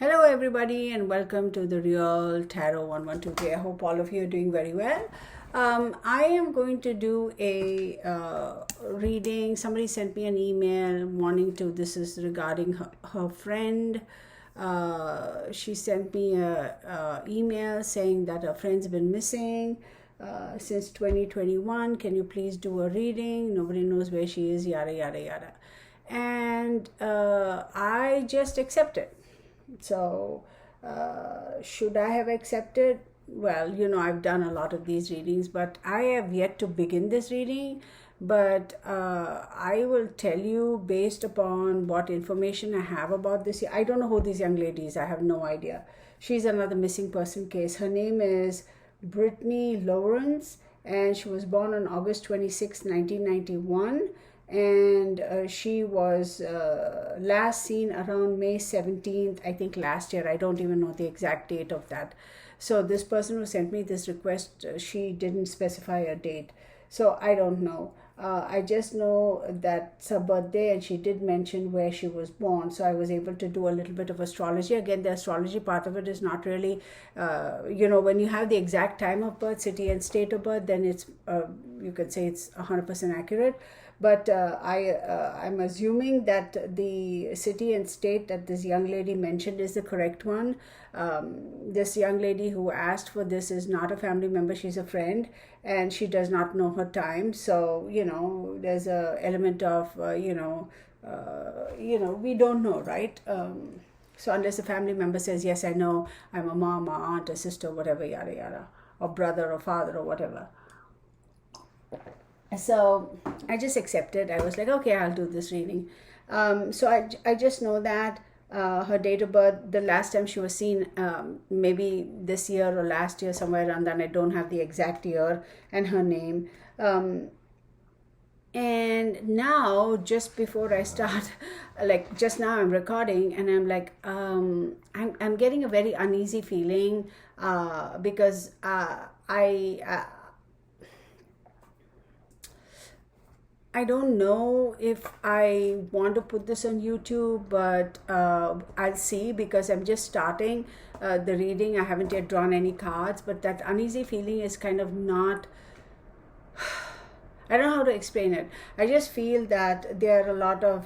Hello everybody and welcome to the Real Tarot 1123. I hope all of you are doing very well. I am going to do a reading. Somebody sent me an email wanting to, this is regarding her friend. She sent me a email saying that her friend's been missing since 2021. Can you please do a reading? Nobody knows where she is, yada yada yada. And I just accepted. So, should I have accepted? Well, I've done a lot of these readings, but I have yet to begin this reading. But I will tell you based upon what information I have about this. I don't know who this young lady is. I have no idea. She's another missing person case. Her name is Brittany Lawrence, and she was born on August 26, 1991. And she was last seen around May 17th, I think last year. I don't even know the exact date of that. So this person who sent me this request, she didn't specify a date. So I don't know. I just know that it's her birthday, and she did mention where she was born. So I was able to do a little bit of astrology. Again, the astrology part of it is not really, when you have the exact time of birth, city and state of birth, then it's, you could say it's 100% accurate. But I'm assuming that the city and state that this young lady mentioned is the correct one. This young lady who asked for this is not a family member. She's a friend, and she does not know her time. So, there's a element of, we don't know, right? So unless a family member says, yes, I know, I'm a mom, or aunt, or sister, whatever, yada, yada, or brother or father or whatever. So I just accepted. I was like, okay, I'll do this reading. So I just know that her date of birth, the last time she was seen, maybe this year or last year, somewhere around that. I don't have the exact year, and her name. And now, just before I start, like just now I'm recording, and I'm like, I'm getting a very uneasy feeling because I don't know if I want to put this on YouTube, but I'll see, because I'm just starting the reading. I haven't yet drawn any cards, but that uneasy feeling is kind of not, I don't know how to explain it. I just feel that there are a lot of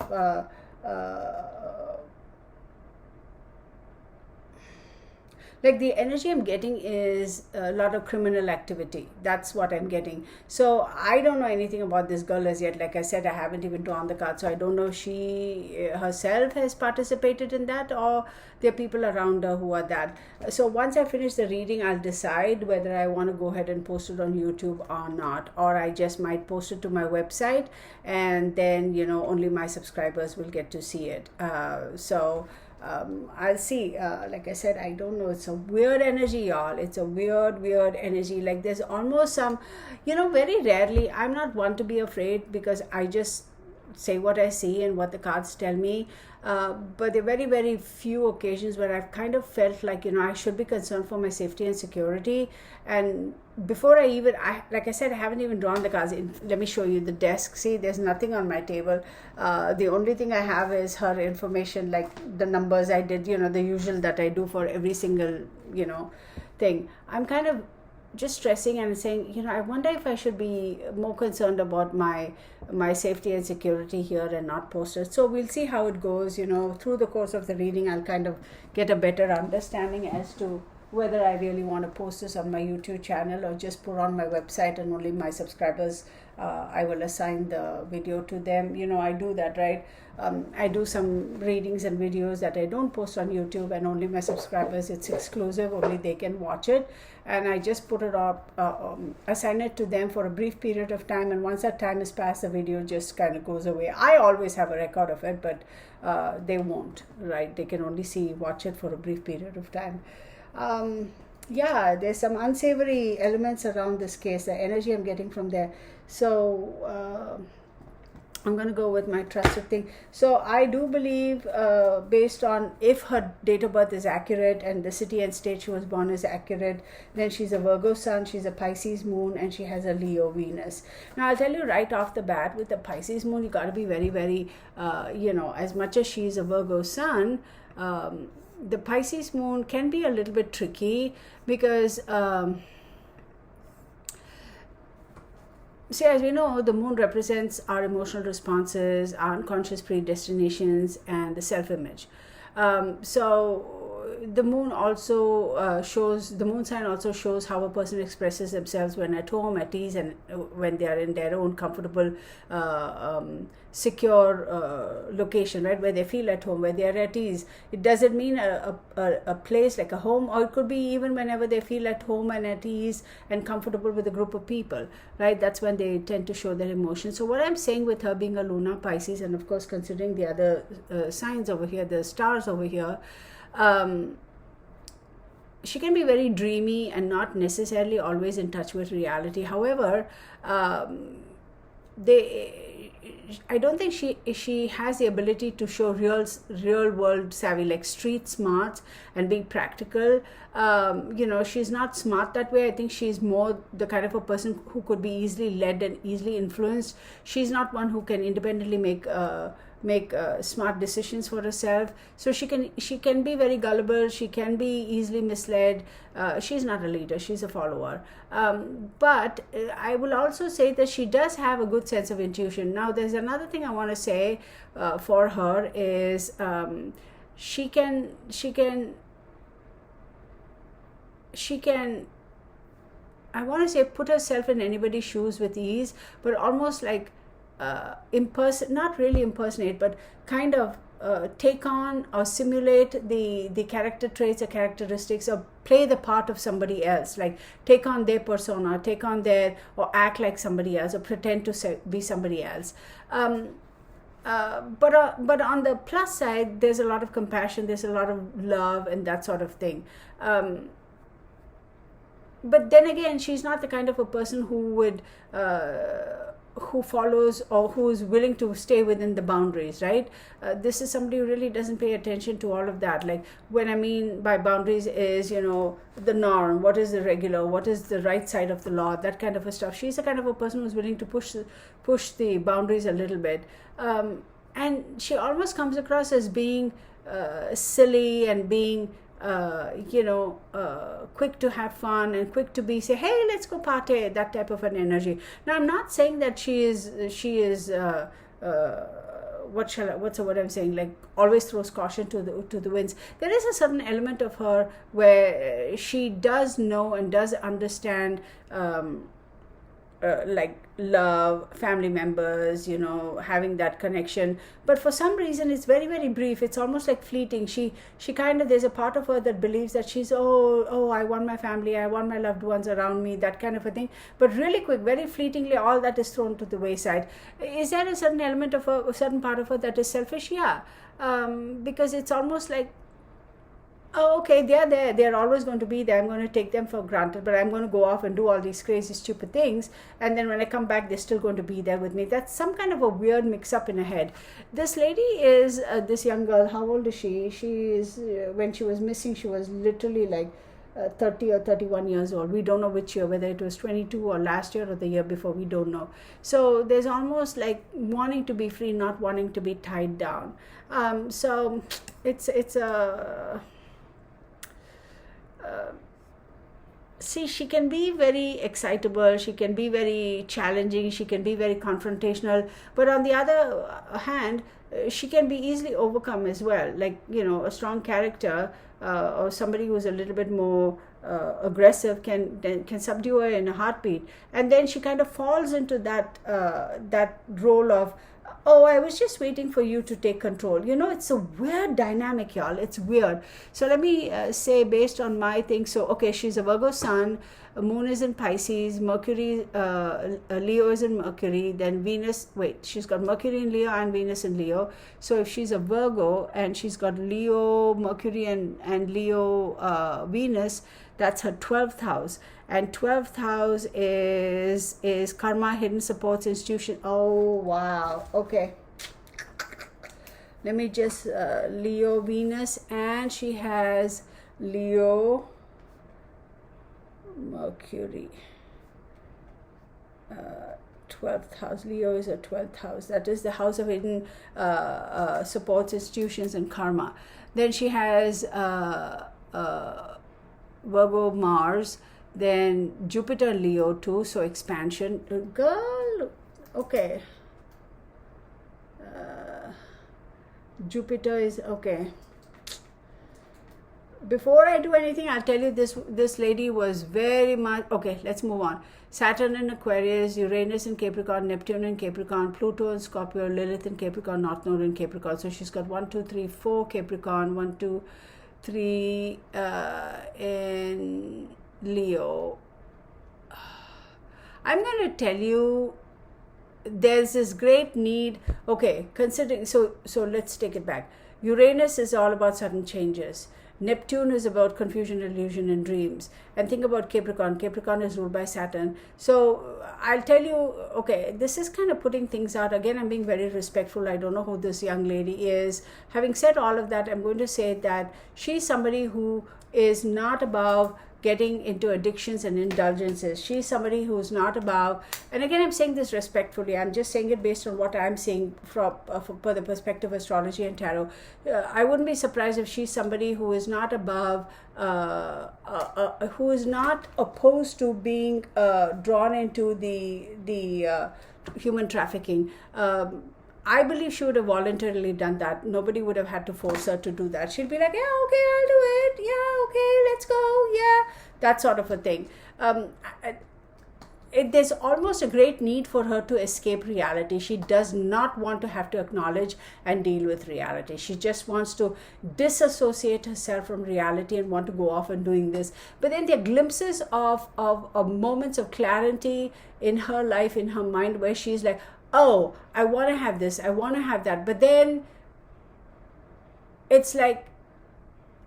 like the energy I'm getting is a lot of criminal activity. That's what I'm getting. So I don't know anything about this girl as yet. Like I said, I haven't even drawn the card, so I don't know if she herself has participated in that, or there are people around her who are that. So once I finish the reading, I'll decide whether I want to go ahead and post it on YouTube or not, or I just might post it to my website, and then only my subscribers will get to see it. I'll see. Like I said, I don't know. It's a weird energy, y'all. It's a weird energy. Like there's almost some, very rarely, I'm not one to be afraid, because I just say what I see and what the cards tell me. But there are very, very few occasions where I've kind of felt like, I should be concerned for my safety and security. And before like I said, I haven't even drawn the cards. Let me show you the desk. See, there's nothing on my table. The only thing I have is her information, like the numbers I did, the usual that I do for every single, thing. I'm kind of just stressing and saying, I wonder if I should be more concerned about my safety and security here and not post it. So we'll see how it goes. Through the course of the reading, I'll kind of get a better understanding as to whether I really want to post this on my YouTube channel or just put on my website, and only my subscribers, I will assign the video to them. I do that, right? I do some readings and videos that I don't post on YouTube, and only my subscribers, it's exclusive, only they can watch it. And I just put it up, assign it to them for a brief period of time, and once that time is passed, the video just kind of goes away. I always have a record of it, but they won't, right? They can only watch it for a brief period of time. There's some unsavory elements around this case, the energy I'm getting from there. So I'm going to go with my trusted thing. So I do believe, based on if her date of birth is accurate and the city and state she was born is accurate, then she's a Virgo sun, she's a Pisces moon, and she has a Leo Venus. Now I'll tell you right off the bat, with the Pisces moon, you got to be very, very, as much as she's a Virgo sun, the Pisces moon can be a little bit tricky because see, as we know, the moon represents our emotional responses, our unconscious predestinations, and the self-image. So the moon also shows, the moon sign also shows how a person expresses themselves when at home, at ease, and when they are in their own comfortable, secure location, right, where they feel at home, where they are at ease. It doesn't mean a place like a home, or it could be even whenever they feel at home and at ease and comfortable with a group of people, right? That's when they tend to show their emotions. So what I'm saying with her being a Luna Pisces, and of course considering the other signs over here, the stars over here, she can be very dreamy and not necessarily always in touch with reality. However, I don't think she has the ability to show real world savvy, like street smarts and being practical. She's not smart that way. I think she's more the kind of a person who could be easily led and easily influenced. She's not one who can independently make smart decisions for herself. So she can be very gullible. She can be easily misled. She's not a leader. She's a follower. But I will also say that she does have a good sense of intuition. Now, there's another thing I want to say for her is she can I want to say put herself in anybody's shoes with ease, but almost like not really impersonate, but kind of take on or simulate the character traits or characteristics, or play the part of somebody else, like take on their persona, take on their, or act like somebody else, or pretend to be somebody else. But on the plus side, there's a lot of compassion, there's a lot of love and that sort of thing. But then again, she's not the kind of a person who would who follows or who is willing to stay within the boundaries, right? This is somebody who really doesn't pay attention to all of that. Like, when I mean by boundaries is, the norm, what is the regular, what is the right side of the law, that kind of a stuff. She's the kind of a person who's willing to push the boundaries a little bit. And she almost comes across as being silly and being quick to have fun and quick to say, hey, let's go party, that type of an energy. Now, I'm not saying that she is what's the word I'm saying, like always throws caution to the winds. There is a certain element of her where she does know and does understand like love, family members, having that connection, but for some reason it's very, very brief. It's almost like fleeting. She kind of, there's a part of her that believes that she's I want my family, I want my loved ones around me, that kind of a thing, but really quick, very fleetingly, all that is thrown to the wayside. Is there a certain element of her, a certain part of her that is selfish? Yeah, because it's almost like, okay, they're there, they're always going to be there, I'm going to take them for granted, but I'm going to go off and do all these crazy stupid things, and then when I come back they're still going to be there with me. That's some kind of a weird mix up in her head. This lady is this young girl. How old is she? She is when she was missing, she was literally like 30 or 31 years old. We don't know which year, whether it was 22 or last year or the year before, we don't know. So there's almost like wanting to be free, not wanting to be tied down. So it's a see, she can be very excitable, she can be very challenging, she can be very confrontational, but on the other hand, she can be easily overcome as well. Like, a strong character or somebody who's a little bit more aggressive can subdue her in a heartbeat, and then she kind of falls into that role of, I was just waiting for you to take control. It's a weird dynamic, y'all. It's weird. So let me say, based on my thing, so okay, she's a Virgo sun, moon is in Pisces, Mercury, Leo is in Mercury, then Venus, she's got Mercury in Leo and Venus in Leo. So if she's a Virgo and she's got Leo, Mercury and Leo, Venus, that's her 12th house. And 12th house is karma, hidden supports, institution. Oh, wow. Okay. Let me just, Leo, Venus, and she has Leo, Mercury 12th house. Leo is a 12th house. That is the house of hidden supports, institutions, and karma. Then she has Virgo, Mars, then Jupiter, Leo too, so expansion. Girl, okay. Jupiter is okay. Before I do anything, I'll tell you this lady was very much okay. Let's move on. Saturn in Aquarius, Uranus in Capricorn, Neptune in Capricorn, Pluto in Scorpio, Lilith in Capricorn, North Node in Capricorn. So she's got 1, 2, 3, 4 Capricorn, 1, 2, 3 in Leo. I'm going to tell you, there's this great need. Okay, considering, so let's take it back. Uranus is all about sudden changes. Neptune is about confusion, illusion, and dreams. And think about Capricorn. Capricorn is ruled by Saturn. So I'll tell you, okay, this is kind of putting things out. Again, I'm being very respectful. I don't know who this young lady is. Having said all of that, I'm going to say that she's somebody who is not above getting into addictions and indulgences. She's somebody who's not above, and again, I'm saying this respectfully, I'm just saying it based on what I'm seeing from the perspective of astrology and tarot. I wouldn't be surprised if she's somebody who is not above, who is not opposed to being drawn into the human trafficking. I believe she would have voluntarily done that. Nobody would have had to force her to do that. She'd be like, yeah, okay, I'll do it. Yeah, okay, let's go. Yeah, that sort of a thing. There's almost a great need for her to escape reality. She does not want to have to acknowledge and deal with reality. She just wants to disassociate herself from reality and want to go off and doing this. But then there are glimpses of moments of clarity in her life, in her mind, where she's like, oh, I want to have this, I want to have that. But then it's like,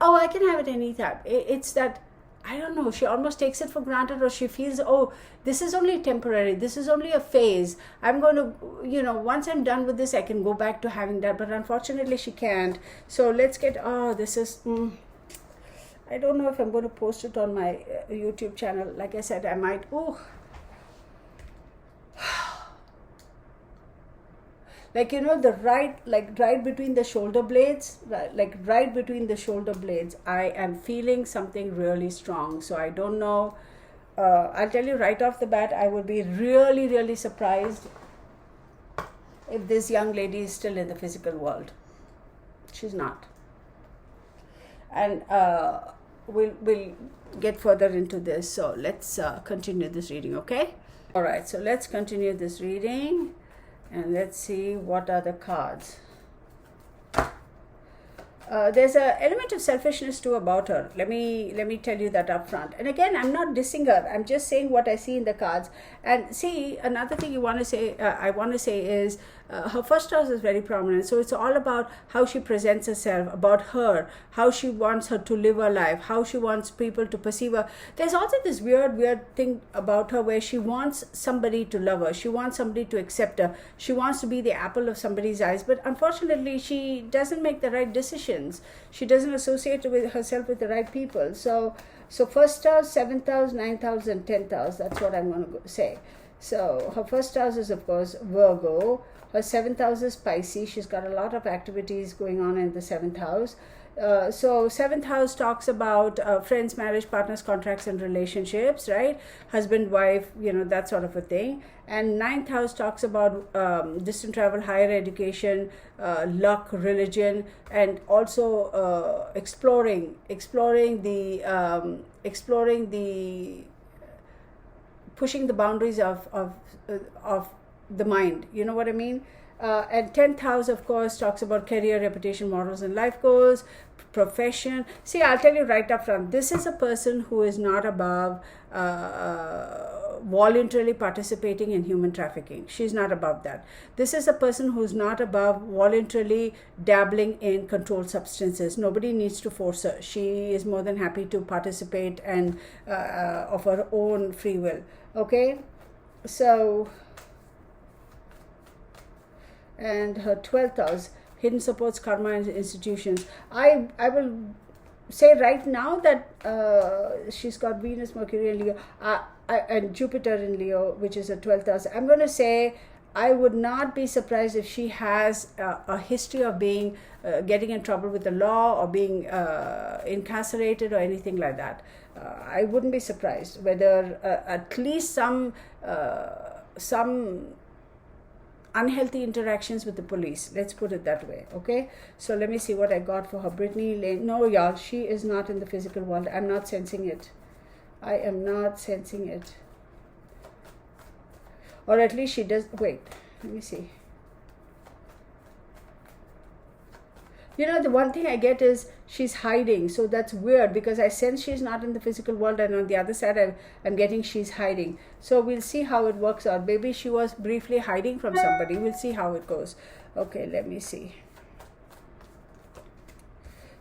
oh, I can have it anytime. It's that, I don't know, she almost takes it for granted, or she feels, oh, this is only temporary, this is only a phase. I'm going to, once I'm done with this, I can go back to having that. But unfortunately, she can't. So let's get, this is, I don't know if I'm going to post it on my YouTube channel. Like I said, I might, like, right between the shoulder blades, right between the shoulder blades, I am feeling something really strong. So I don't know. I'll tell you right off the bat, I would be really, really surprised if this young lady is still in the physical world. She's not. And we'll get further into this. So let's continue this reading, okay? All right, so let's continue this reading. And let's see what are the cards. There's an element of selfishness too about her. Let me tell you that up front. And again, I'm not dissing her. I'm just saying what I see in the cards. And see, another thing I want to say is her first house is very prominent. So it's all about how she presents herself, about her, how she wants her to live her life, how she wants people to perceive her. There's also this weird thing about her where she wants somebody to love her. She wants somebody to accept her. She wants to be the apple of somebody's eyes. But unfortunately, she doesn't make the right decisions. She doesn't associate herself with the right people. So first house, 7th house, 9th house, and 10th house. That's what I'm going to say. So her first house is, of course, Virgo. Her 7th house is Pisces. She's got a lot of activities going on in the 7th house. So 7th house talks about friends, marriage, partners, contracts, and relationships, right? Husband, wife, that sort of a thing. And 9th house talks about distant travel, higher education, luck, religion, and also exploring the pushing the boundaries of the mind. You know what I mean? And 10th house, of course, talks about career, reputation, morals, and life goals, profession. See, I'll tell you right up front, this is a person who is not above voluntarily participating in human trafficking. She's not above that. This is a person who's not above voluntarily dabbling in controlled substances. Nobody needs to force her. She is more than happy to participate and of her own free will. Okay? So, and her 12th house, hidden supports, karma, and institutions. I will say right now that she's got Venus, Mercury, and Leo. and Jupiter in Leo, which is a 12th house. I'm going to say I would not be surprised if she has a history of being getting in trouble with the law or being incarcerated or anything like that. I wouldn't be surprised whether at least some unhealthy interactions with the police. Let's put it that way. Okay, so let me see what I got for her. Brittany Lane. No, y'all, she is not in the physical world. I'm not sensing it. I am not sensing it. Or at least she does. Wait, let me see. You know, the one thing I get is she's hiding. So that's weird because I sense she's not in the physical world, and on the other side I'm getting she's hiding. So we'll see how it works out. Maybe she was briefly hiding from somebody. We'll see how it goes. Okay, let me see.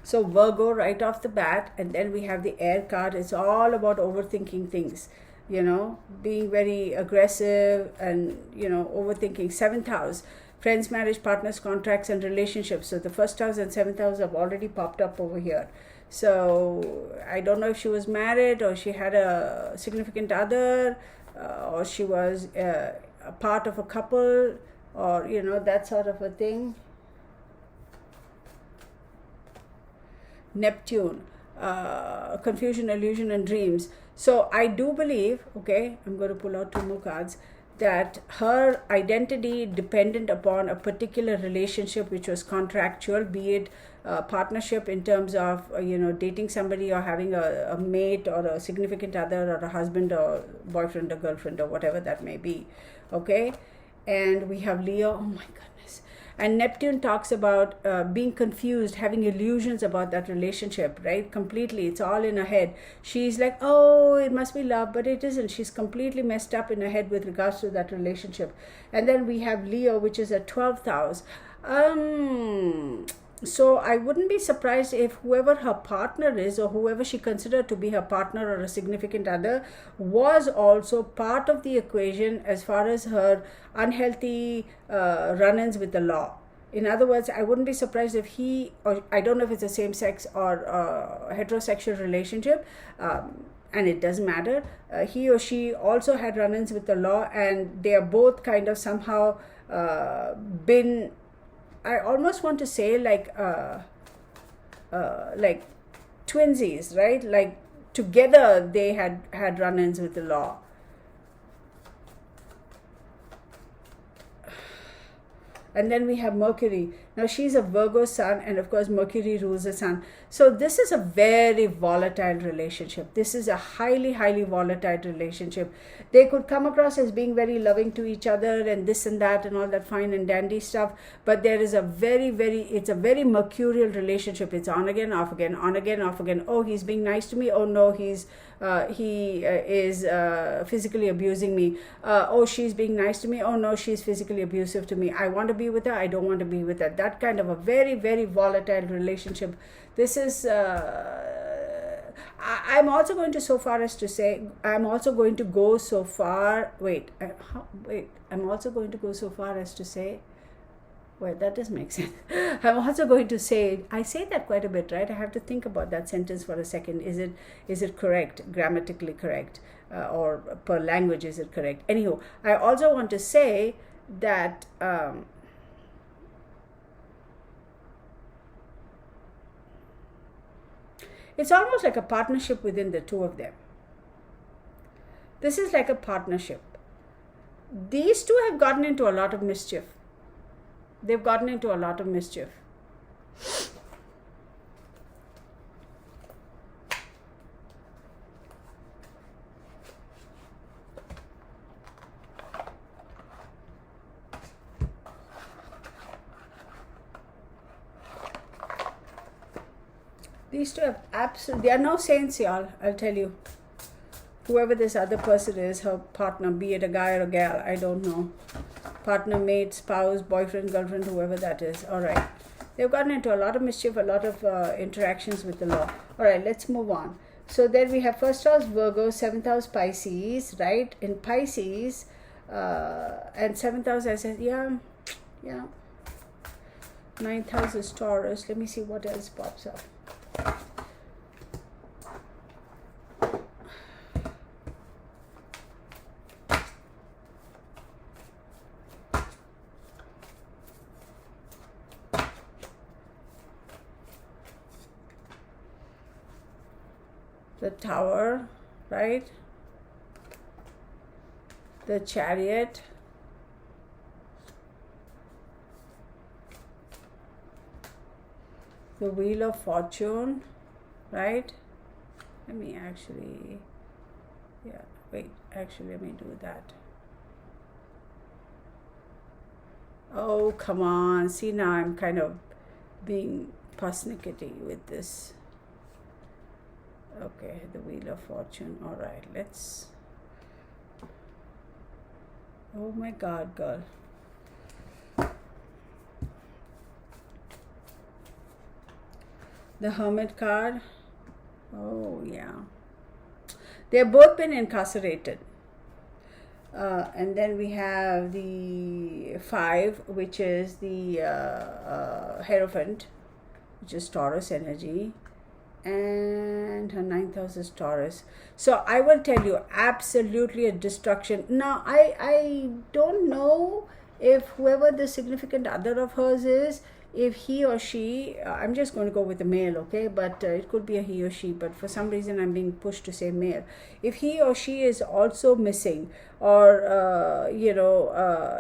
So Virgo right off the bat, and then we have the air card. It's all about overthinking things, you know, being very aggressive and, you know, overthinking. 7th house. Friends, marriage, partners, contracts, and relationships. So the 1st house and 7th house have already popped up over here. So I don't know if she was married or she had a significant other or she was a part of a couple or, you know, that sort of a thing. Neptune, confusion, illusion, and dreams. So I do believe, okay, I'm going to pull out 2 more cards, that her identity dependent upon a particular relationship which was contractual, be it partnership in terms of, you know, dating somebody or having a mate or a significant other or a husband or boyfriend or girlfriend or whatever that may be. Okay. And we have Leo. Oh my goodness. And Neptune talks about being confused, having illusions about that relationship, right? Completely. It's all in her head. She's like, oh, it must be love, but it isn't. She's completely messed up in her head with regards to that relationship. And then we have Leo, which is a 12th house. So I wouldn't be surprised if whoever her partner is or whoever she considered to be her partner or a significant other was also part of the equation as far as her unhealthy run-ins with the law. In other words, I wouldn't be surprised if he, or I don't know if it's a same-sex or heterosexual relationship, and it doesn't matter, he or she also had run-ins with the law, and they are both kind of somehow been, I almost want to say like twinsies, right? Like together they had run-ins with the law. And then we have Mercury. Now she's a Virgo sun, and of course Mercury rules the sun. So this is a very volatile relationship. This is a highly, highly volatile relationship. They could come across as being very loving to each other and this and that and all that fine and dandy stuff. But there is a it's a very mercurial relationship. It's on again, off again, on again, off again. Oh, he's being nice to me. Oh no, he is physically abusing me. Oh, she's being nice to me. Oh no, she's physically abusive to me. I want to be with her. I don't want to be with her. That kind of a very, very volatile relationship. This is, I'm also going to so far as to say, I'm also going to go so far, I'm also going to go so far as to say, wait, that does make sense. I'm also going to say, I say that quite a bit, right? I have to think about that sentence for a second. Is it correct, grammatically correct, or per language, is it correct? Anyhow, I also want to say that, it's almost like a partnership within the two of them. This is like a partnership. These two have gotten into a lot of mischief. They've gotten into a lot of mischief. These two have absolutely, they are no saints, y'all, I'll tell you. Whoever this other person is, her partner, be it a guy or a gal, I don't know. Partner, mate, spouse, boyfriend, girlfriend, whoever that is. All right. They've gotten into a lot of mischief, a lot of interactions with the law. All right, let's move on. So then we have first house Virgo, 7th house Pisces, right? In Pisces, and 7th house, I said, yeah. 9th house is Taurus. Let me see what else pops up. the Tower, right? The Chariot, the Wheel of Fortune, right? Let me actually, yeah, wait, actually let me do that. Oh, come on. See, now I'm kind of being persnickety with this. Okay, the Wheel of Fortune. All right, let's. Oh my God, girl. The Hermit card. Oh, yeah. They've both been incarcerated. And then we have the 5, which is the Hierophant, which is Taurus energy. And her 9th house is Taurus. So I will tell you, absolutely a destruction. Now, I don't know if whoever the significant other of hers is, if he or she, I'm just going to go with the male, okay, but it could be a he or she, but for some reason I'm being pushed to say male. If he or she is also missing, or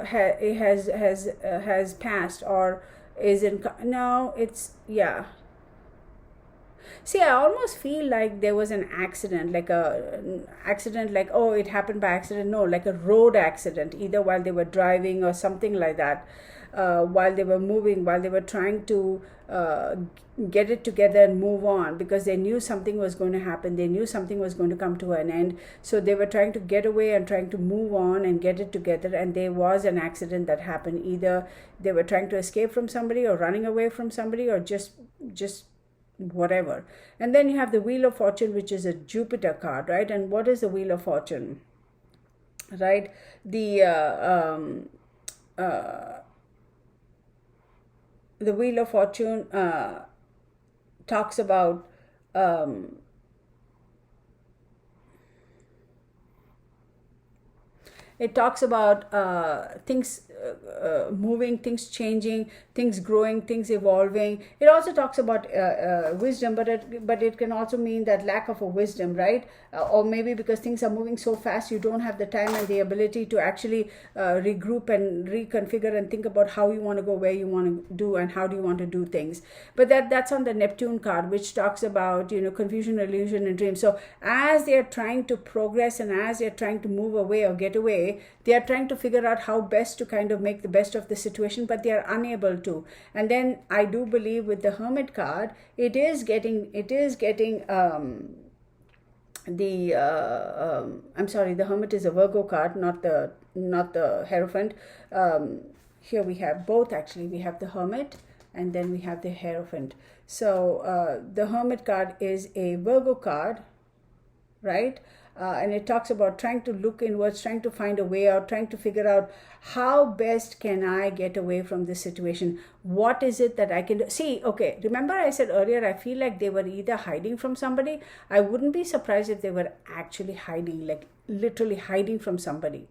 has passed, or is in, no, it's, yeah. See, I almost feel like there was an accident, like oh, it happened by accident. No, like a road accident, either while they were driving or something like that, while they were moving, while they were trying to get it together and move on, because they knew something was going to happen. They knew something was going to come to an end. So they were trying to get away and trying to move on and get it together. And there was an accident that happened. Either they were trying to escape from somebody, or running away from somebody, or just whatever. And then you have the Wheel of Fortune, which is a Jupiter card, right? And what is the Wheel of Fortune, right? The Wheel of Fortune talks about things moving, things changing, things growing, things evolving. It also talks about wisdom, but it can also mean that lack of a wisdom, right? Or maybe because things are moving so fast, you don't have the time and the ability to actually regroup and reconfigure and think about how you want to go, where you want to do, and how do you want to do things. But that's on the Neptune card, which talks about, confusion, illusion, and dreams. So as they are trying to progress and as they're trying to move away or get away, they are trying to figure out how best to kind of make the best of the situation, but they are unable to. And then I do believe with the Hermit card, it is getting I'm sorry, the Hermit is a Virgo card, not the Hierophant. Here we have both, actually. We have the Hermit and then we have the Hierophant. So the Hermit card is a Virgo card, right? And it talks about trying to look inwards, trying to find a way out, trying to figure out how best can I get away from this situation? What is it that I can do? See, okay, remember I said earlier, I feel like they were either hiding from somebody. I wouldn't be surprised if they were actually hiding, like literally hiding from somebody.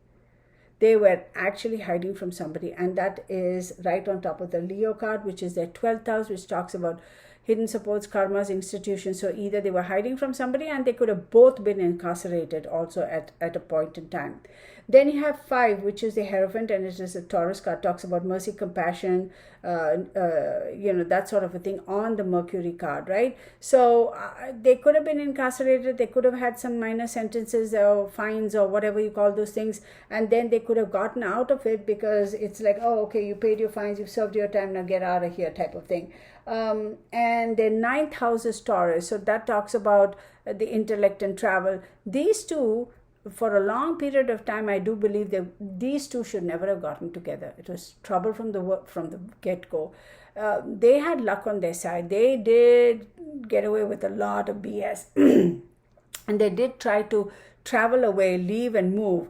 They were actually hiding from somebody. And that is right on top of the Leo card, which is their 12th house, which talks about hidden supports, karmas, institutions. So either they were hiding from somebody, and they could have both been incarcerated also at a point in time. Then you have 5, which is the Hierophant, and it is a Taurus card, talks about mercy, compassion, that sort of a thing on the Mercury card, right? So they could have been incarcerated. They could have had some minor sentences or fines or whatever you call those things, and then they could have gotten out of it because it's like, oh, okay, you paid your fines, you've served your time, now get out of here type of thing. And the 9th house is Taurus, so that talks about the intellect and travel. These two, for a long period of time, I do believe that these two should never have gotten together. It was trouble from the get-go. They had luck on their side. They did get away with a lot of BS. And they did try to travel away, leave and move,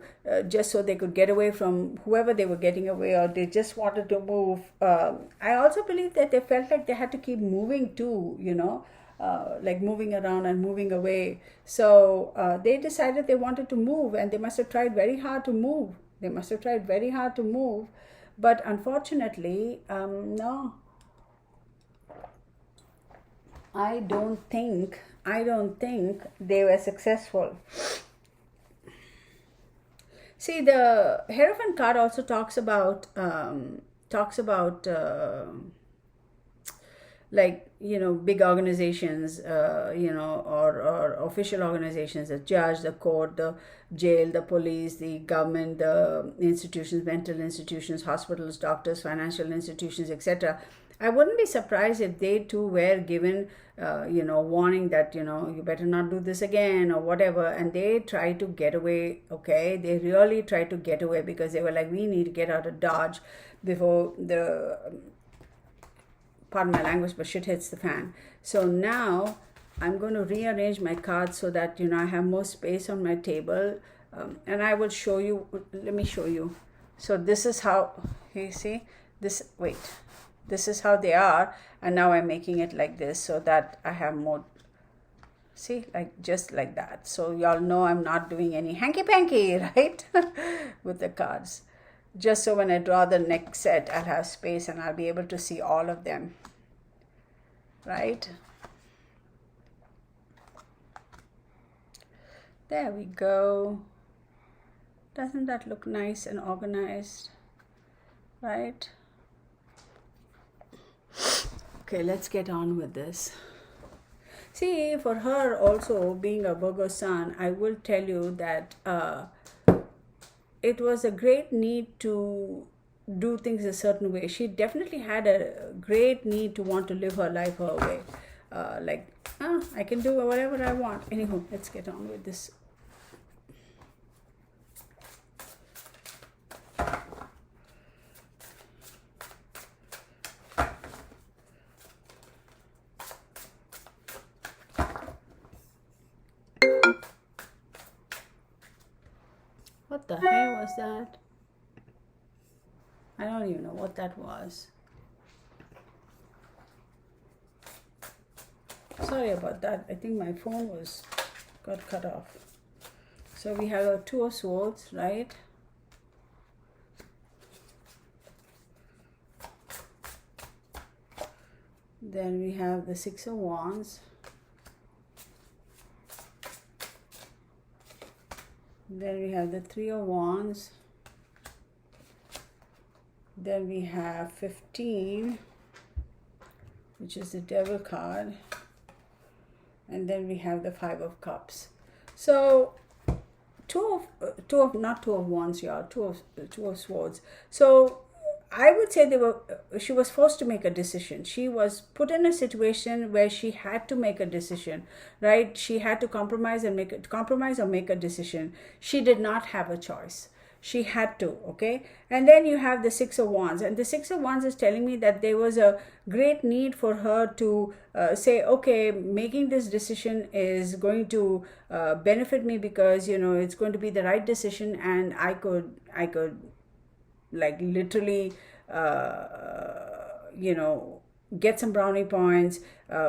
just so they could get away from whoever they were getting away, or they just wanted to move. I also believe that they felt like they had to keep moving too, like moving around and moving away. So they decided they wanted to move, and they must have tried very hard to move. But unfortunately, no. I don't think I don't think they were successful. See, the Hierophant card also talks about like, big organizations, or official organizations, the judge, the court, the jail, the police, the government, the institutions, mental institutions, hospitals, doctors, financial institutions, etc. I wouldn't be surprised if they too were given warning that you better not do this again or whatever, and they try to get away. Okay, they really try to get away because they were like, we need to get out of Dodge before the, pardon my language, but shit hits the fan. So now I'm going to rearrange my cards so that I have more space on my table, and I will show you. Let me show you. So this is how you see this. Wait, this is how they are, and now I'm making it like this so that I have more. See, like just like that. So y'all know I'm not doing any hanky-panky, right? With the cards. Just so when I draw the next set, I'll have space and I'll be able to see all of them, right? There we go. Doesn't that look nice and organized, right? Okay, let's get on with this. See, for her also, being a Virgo sun, I will tell you that it was a great need to do things a certain way. She definitely had a great need to want to live her life her way. I can do whatever I want. Anywho, let's get on with this. What the hell was that? I don't even know what that was. Sorry about that. I think my phone got cut off. So we have a Two of Swords, right? Then we have the Six of Wands. Then we have the Three of Wands. Then we have 15, which is the Devil card. And then we have the Five of Cups. So not Two of Wands, y'all, Two of Swords. So I would say she was forced to make a decision. She was put in a situation where she had to make a decision, right? She had to compromise or make a decision. She did not have a choice. She had to, okay? And then you have the Six of Wands. And the Six of Wands is telling me that there was a great need for her to say, okay, making this decision is going to benefit me because, it's going to be the right decision, and I could like literally, get some brownie points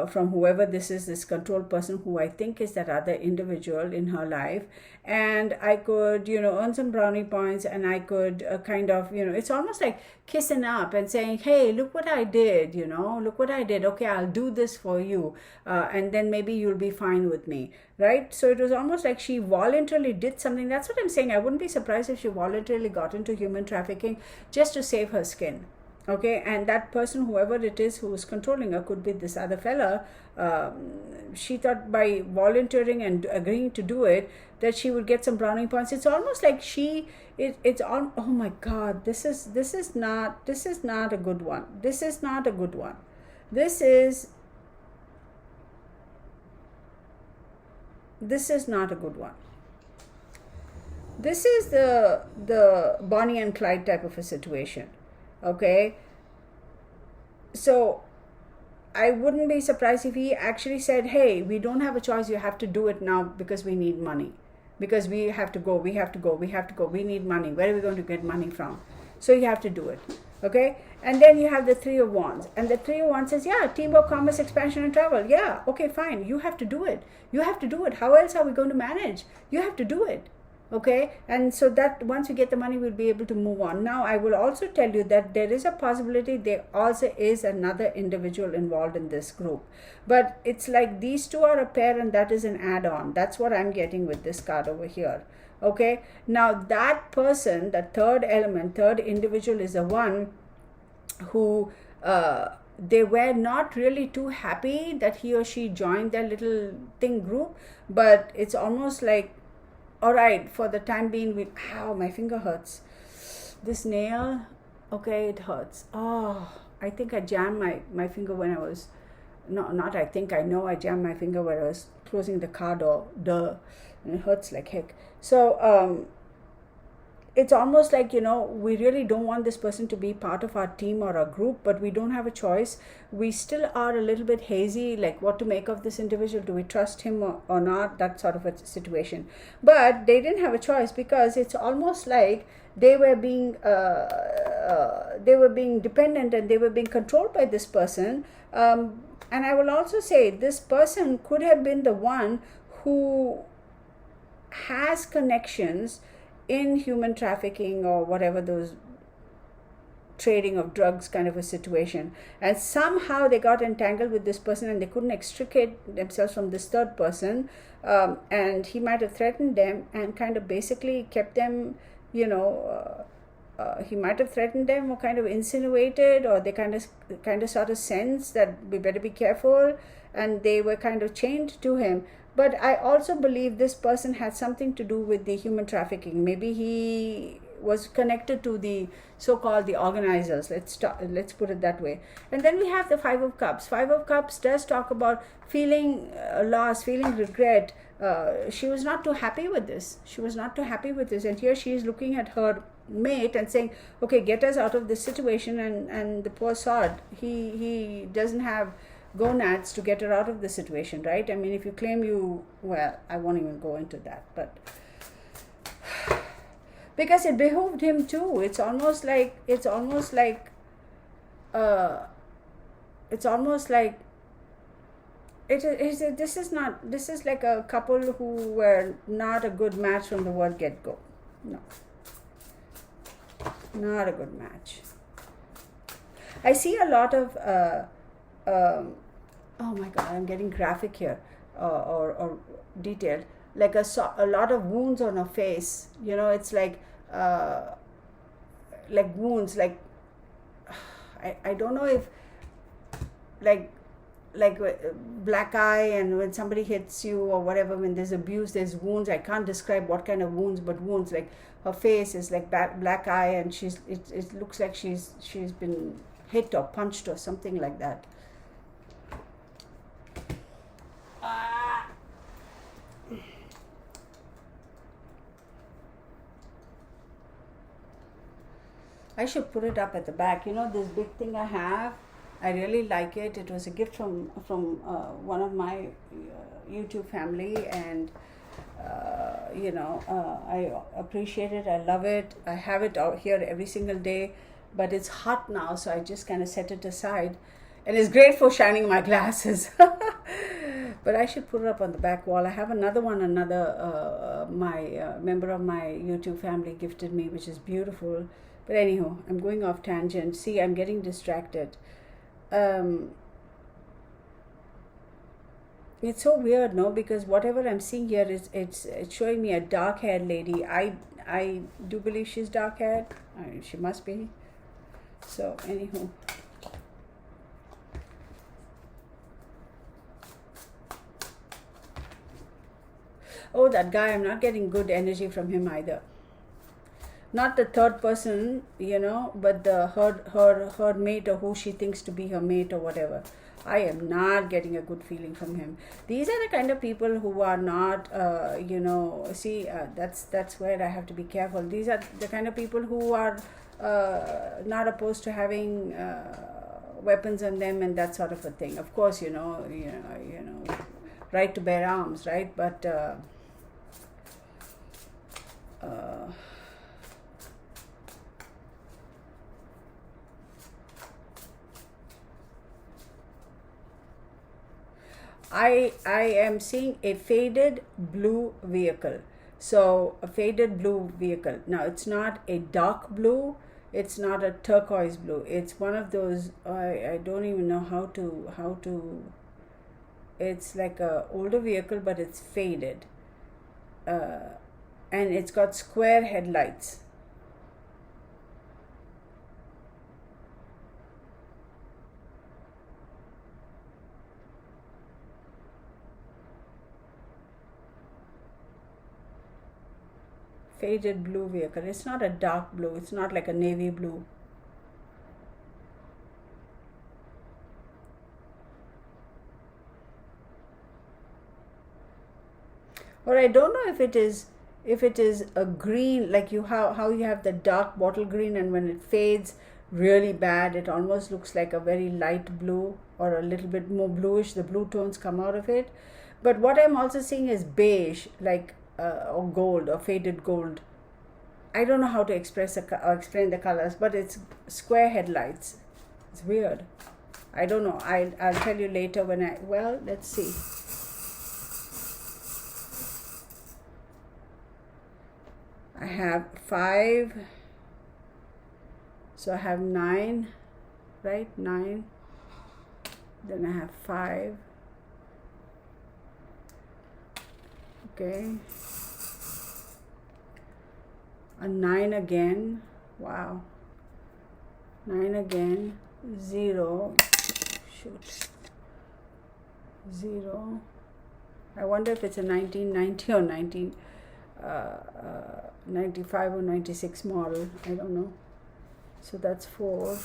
from whoever this control person, who I think is that other individual in her life. And I could, earn some brownie points, and I could kind of, it's almost like kissing up and saying, hey, look what I did, look what I did. Okay, I'll do this for you. And then maybe you'll be fine with me, right? So it was almost like she voluntarily did something. That's what I'm saying. I wouldn't be surprised if she voluntarily got into human trafficking just to save her skin. Okay, and that person, whoever it is who is controlling her, could be this other fella. She thought by volunteering and agreeing to do it that she would get some brownie points. It's almost like it's on. Oh my God, this is not a good one. This is not a good one. This is not a good one. This is the Bonnie and Clyde type of a situation. Okay, so I wouldn't be surprised if he actually said, hey, we don't have a choice, you have to do it now because we need money, because we have to go, we need money, where are we going to get money from? So you have to do it. Okay, and then you have the Three of Wands, and the Three of Wands says, yeah, teamwork, commerce, expansion, and travel. Yeah, okay, fine, you have to do it. How else are we going to manage? You have to do it. Okay, and so that once we get the money, we'll be able to move on. Now I will also tell you that there is a possibility there also is another individual involved in this group, but it's like these two are a pair and that is an add-on. That's what I'm getting with this card over here. Okay, now that person, the third element, third individual, is the one who they were not really too happy that he or she joined their little thing group, but it's almost like, all right, for the time being, ow, my finger hurts. This nail, okay, it hurts. Oh, I think I jammed my finger when I was, no, not I think, I know I jammed my finger when I was closing the car door, and it hurts like heck. So, it's almost like, we really don't want this person to be part of our team or our group, but we don't have a choice. We still are a little bit hazy, like what to make of this individual. Do we trust him or not? That sort of a situation. But they didn't have a choice, because it's almost like they were being dependent, and they were being controlled by this person. And I will also say this person could have been the one who has connections in human trafficking or whatever, those trading of drugs kind of a situation, and somehow they got entangled with this person and they couldn't extricate themselves from this third person, and he might have threatened them and kind of basically kept them, he might have threatened them or kind of insinuated, or they kind of sort of sense that we better be careful, and they were kind of chained to him. But I also believe this person had something to do with the human trafficking. Maybe he was connected to the so-called the organizers. Let's put it that way. And then we have the Five of Cups. Five of Cups does talk about feeling loss, feeling regret. She was not too happy with this. And here she is looking at her mate and saying, okay, get us out of this situation. And the poor sod, he doesn't have gonads to get her out of the situation, right? I mean, if you claim well, I won't even go into that, but because it behooved him too. It's almost like this is like a couple who were not a good match from the word get-go. No, not a good match. I see a lot of oh my God, I'm getting graphic here, or detailed, like a lot of wounds on her face. It's like wounds, like I don't know if like black eye, and when somebody hits you or whatever, when there's abuse, there's wounds. I can't describe what kind of wounds, but wounds, like her face is like black eye, and it looks like she's been hit or punched or something like that. I should put it up at the back. This big thing I have, I really like it. It was a gift from one of my YouTube family, and I appreciate it. I love it. I have it out here every single day, but it's hot now, so I just kind of set it aside, and it's great for shining my glasses. But I should put it up on the back wall. I have another one, my member of my YouTube family gifted me, which is beautiful. But anyhow, I'm going off tangent. See, I'm getting distracted. It's so weird, no? Because whatever I'm seeing here is it's showing me a dark-haired lady. I do believe she's dark-haired. She must be. So anyhow. Oh, that guy, I'm not getting good energy from him either. Not the third person, but her mate, or who she thinks to be her mate or whatever. I am not getting a good feeling from him. These are the kind of people who are not, that's where I have to be careful. These are the kind of people who are not opposed to having weapons on them and that sort of a thing. Of course, right to bear arms, right? But I am seeing a faded blue vehicle. So a faded blue vehicle. Now it's not a dark blue, it's not a turquoise blue, it's one of those, I don't even know how to it's like a older vehicle, but it's faded, and it's got square headlights. Faded blue vehicle. It's not a dark blue, it's not like a navy blue. Or I don't know if it is a green, like how you have the dark bottle green, and when it fades really bad, it almost looks like a very light blue or a little bit more bluish. The blue tones come out of it. But what I'm also seeing is beige, like or gold or faded gold. I don't know how to explain the colors, but it's square headlights. It's weird. I don't know. I'll tell you later when let's see. I have 5, so I have 9, right? 9. Then I have 5. Okay. A 9 again. Wow. 9 again. 0. Shoot. 0. I wonder if it's a 1990 or 95 or 96 model. I don't know. So that's 4.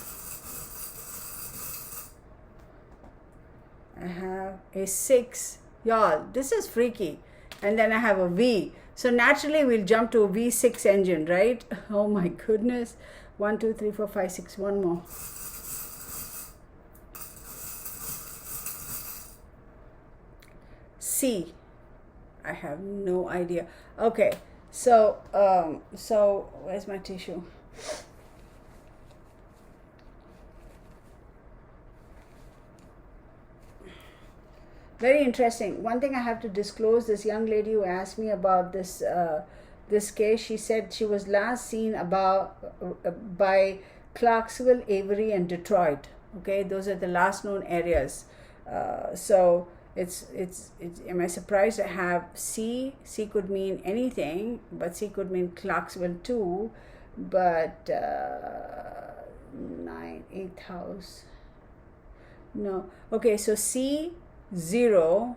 I have a 6. Y'all, this is freaky. And then I have a V. So naturally we'll jump to a V6 engine, right? Oh my goodness. 1, 2, 3, 4, 5, 6. One more. C. I have no idea. Okay. So where's my tissue? Very interesting. One thing I have to disclose, this young lady who asked me about this case, she said she was last seen by Clarksville, Avery, and Detroit. Okay, those are the last known areas. So it's am I surprised I have C? C could mean anything, but C could mean Clarksville too. But 8th house. No. Okay, so C 0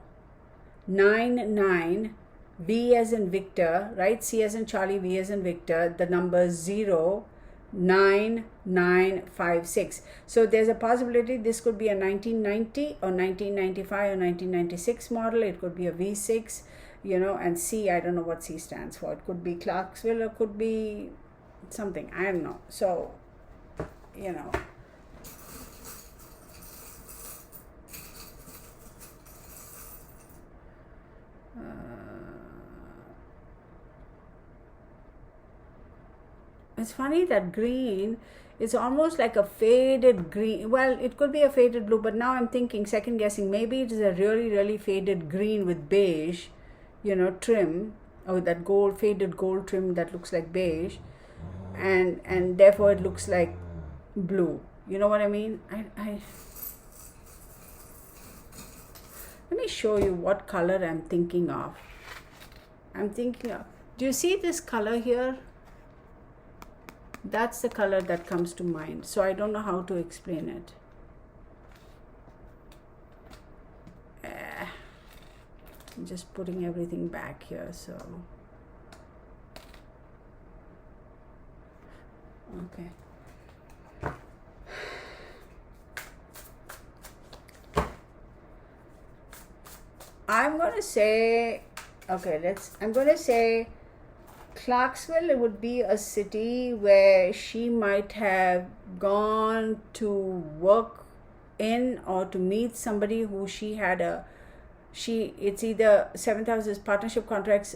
9 9, V as in Victor, right? C as in Charlie, V as in Victor. The number 0 9 9 5 6. So there's a possibility this could be a 1990 or 1995 or 1996 model. It could be a V6, and C, I don't know what C stands for. It could be Clarksville or could be something. I don't know. So, it's funny that green is almost like a faded green. Well, it could be a faded blue, but now I'm thinking, second guessing, maybe it is a really, really faded green with beige, trim, or that faded gold trim that looks like beige, and therefore it looks like blue. You know what I mean? Let me show you what color I'm thinking of. Do you see this color here? That's the color that comes to mind. So I don't know how to explain it. I'm just putting everything back here. So, okay. I'm going to say, Clarksville would be a city where she might have gone to work in or to meet somebody who she had it's either 7th house is partnership, contracts,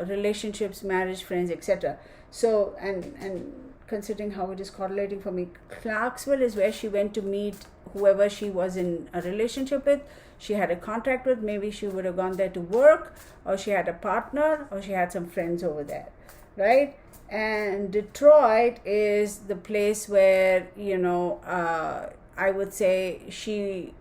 relationships, marriage, friends, etc. So, and considering how it is correlating for me. Clarksville is where she went to meet whoever she was in a relationship with. She had a contract with. Maybe she would have gone there to work, or she had a partner, or she had some friends over there, right? And Detroit is the place where, I would say she,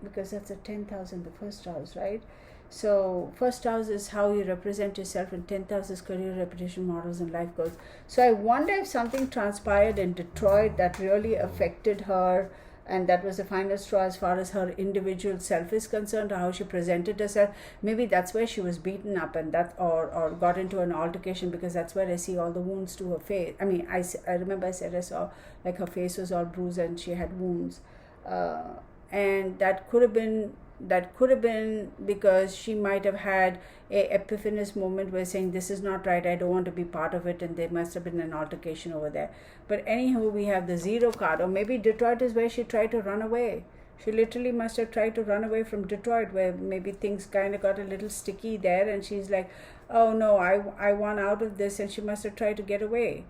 because that's a 10,000, the first house, right? So first house is how you represent yourself, and 10th house is career, reputation, models, and life goals. So I wonder if something transpired in Detroit that really affected her, and that was the final straw as far as her individual self is concerned, or how she presented herself. Maybe that's where she was beaten up, and that, or got into an altercation, because that's where I see all the wounds to her face. I mean, I remember I said I saw like her face was all bruised and she had wounds, and that could have been because she might have had a epiphanous moment where saying, this is not right, I don't want to be part of it, and there must have been an altercation over there. But anyhow, we have the 0 card, or maybe Detroit is where she tried to run away. She literally must have tried to run away from Detroit, where maybe things kind of got a little sticky there, and she's like, oh no, I want out of this, and she must have tried to get away,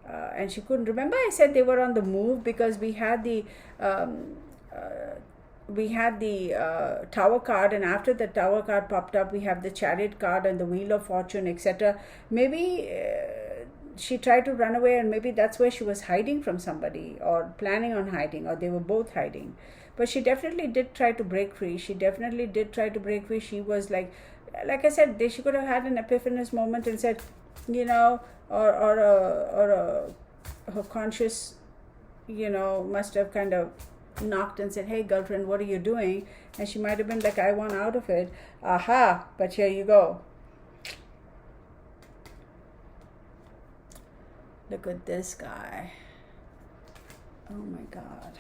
and she couldn't. Remember I said they were on the move, because we had the Tower card, and after the Tower card popped up, we have the Chariot card and the Wheel of Fortune, etc. Maybe she tried to run away, and maybe that's where she was hiding from somebody, or planning on hiding, or they were both hiding. But she definitely did try to break free. She was like I said, she could have had an epiphanous moment and said, her conscious, must have kind of knocked and said, hey girlfriend, what are you doing? And she might have been like, I want out of it. Aha, but here you go. Look at this guy. Oh my God.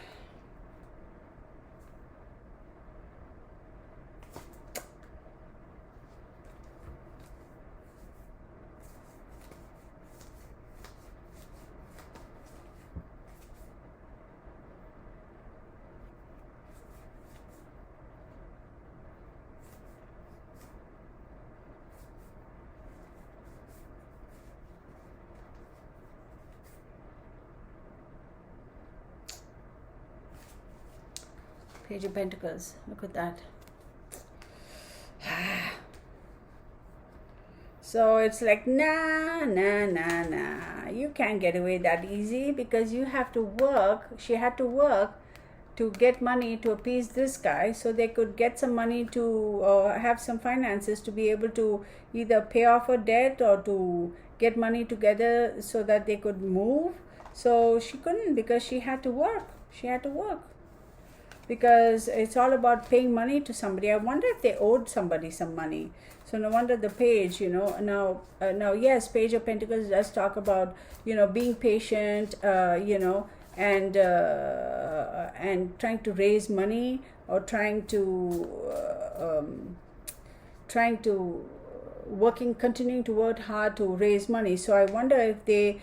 Page of Pentacles. Look at that. So it's like, nah. You can't get away that easy, because you have to work. She had to work to get money to appease this guy, so they could get some money to have some finances to be able to either pay off her debt, or to get money together so that they could move. So she couldn't, because she had to work. Because it's all about paying money to somebody. I wonder if they owed somebody some money. So no wonder the page, now yes, Page of Pentacles does talk about, being patient, and trying to raise money, or trying to continuing to work hard to raise money. So I wonder if they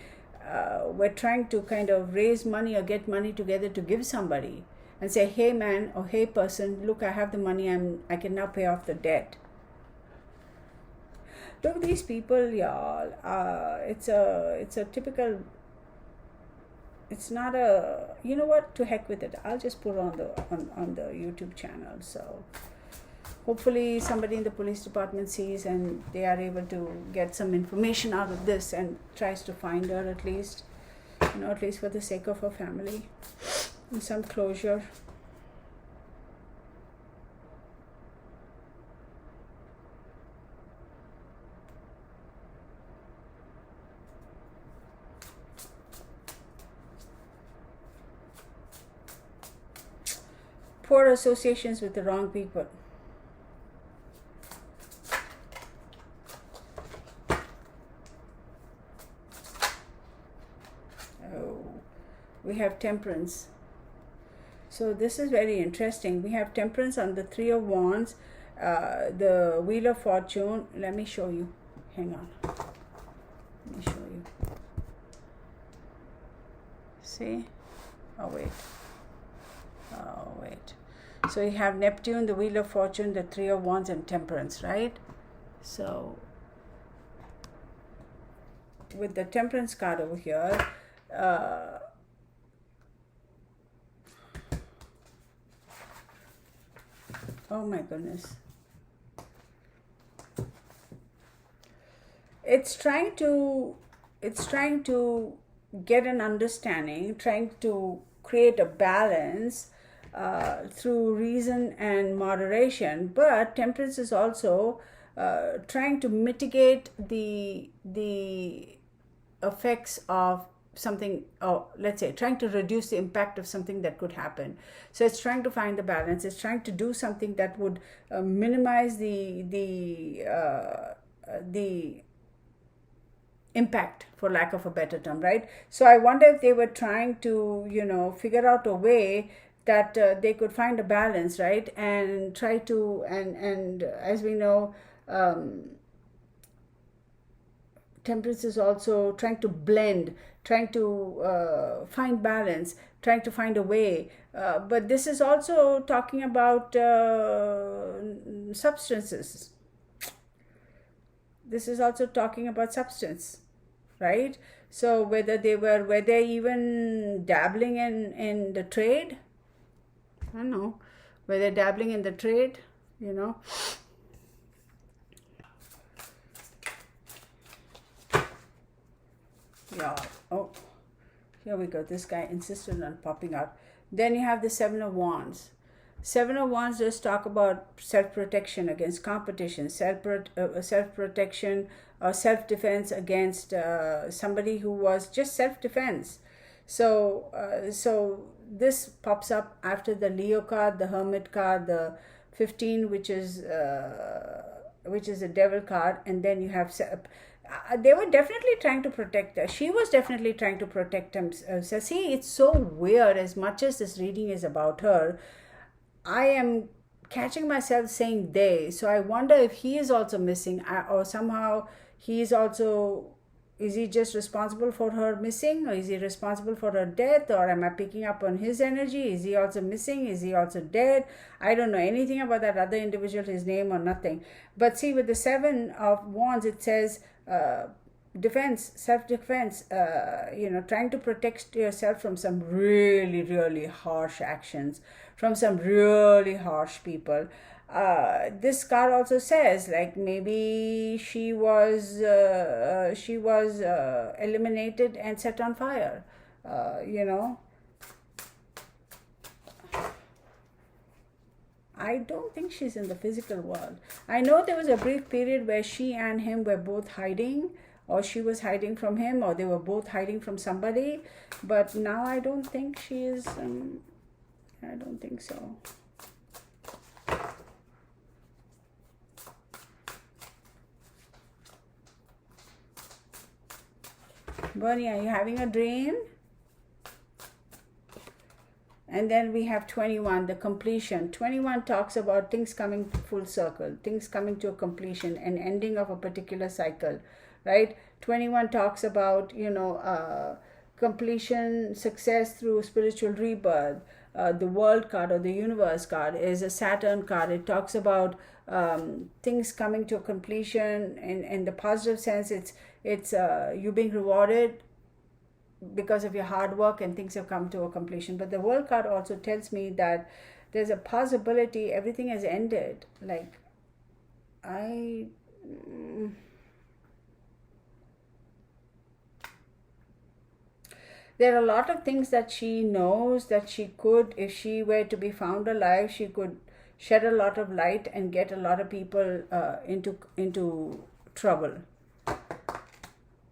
were trying to kind of raise money or get money together to give somebody, and say, hey man, or hey person, look, I have the money, I can now pay off the debt. Look, these people, y'all, it's a typical, it's not a, you know what, to heck with it. I'll just put it on the YouTube channel. So hopefully somebody in the police department sees, and they are able to get some information out of this, and tries to find her, at least, at least for the sake of her family, and some closure. Poor associations with the wrong people. Oh, we have Temperance. So this is very interesting. We have Temperance on the 3 of Wands, the Wheel of Fortune. Let me show you. Hang on. Let me show you. See? Oh, wait. So you have Neptune, the Wheel of Fortune, the 3 of Wands, and Temperance, right? So with the Temperance card over here, oh my goodness. It's trying to get an understanding, trying to create a balance through reason and moderation. But Temperance is also trying to mitigate the effects of something, or let's say trying to reduce the impact of something that could happen. So it's trying to find the balance. It's trying to do something that would minimize the impact, for lack of a better term, right? So I wonder if they were trying to, figure out a way that they could find a balance, right? And try to, and as we know, Temperance is also trying to blend, trying to find balance, trying to find a way. But this is also talking about substances. This is also talking about substance, right? So were they even dabbling in the trade? I don't know. Were they dabbling in the trade? Yeah. Oh, here we go. This guy insisted on popping out. Then you have the Seven of Wands. Seven of Wands just talk about self-protection against competition, self-protection or self-defense against somebody who was just self-defense. So this pops up after the Leo card, the Hermit card, the 15, which is a Devil card, and then you have. They were definitely trying to protect her. She was definitely trying to protect him. So see, it's so weird. As much as this reading is about her, I am catching myself saying they. So I wonder if he is also missing, or somehow he is also, is he just responsible for her missing, or is he responsible for her death, or am I picking up on his energy? Is he also missing? Is he also dead? I don't know anything about that other individual, his name or nothing. But see, with the Seven of Wands, it says defense, self-defense, trying to protect yourself from some really, really harsh actions, from some really harsh people. This card also says, like, maybe she was eliminated and set on fire. I don't think she's in the physical world. I know there was a brief period where she and him were both hiding, or she was hiding from him, or they were both hiding from somebody. But now I don't think she is. I don't think so. Bernie, are you having a dream? And then we have 21, the completion. 21 talks about things coming full circle, things coming to a completion, an ending of a particular cycle, right? 21 talks about, completion, success through spiritual rebirth. The World card, or the Universe card, is a Saturn card. It talks about things coming to a completion in the positive sense. It's you being rewarded because of your hard work, and things have come to a completion. But the World card also tells me that there's a possibility everything has ended. Like, there are a lot of things that she knows that she could, if she were to be found alive, she could shed a lot of light and get a lot of people into trouble.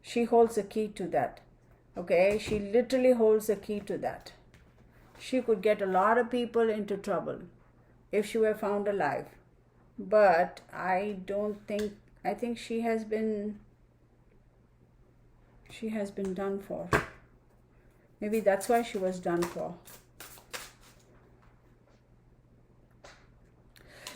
She holds the key to that. Okay, she literally holds the key to that. She could get a lot of people into trouble if she were found alive. But I think she has been done for. Maybe that's why she was done for.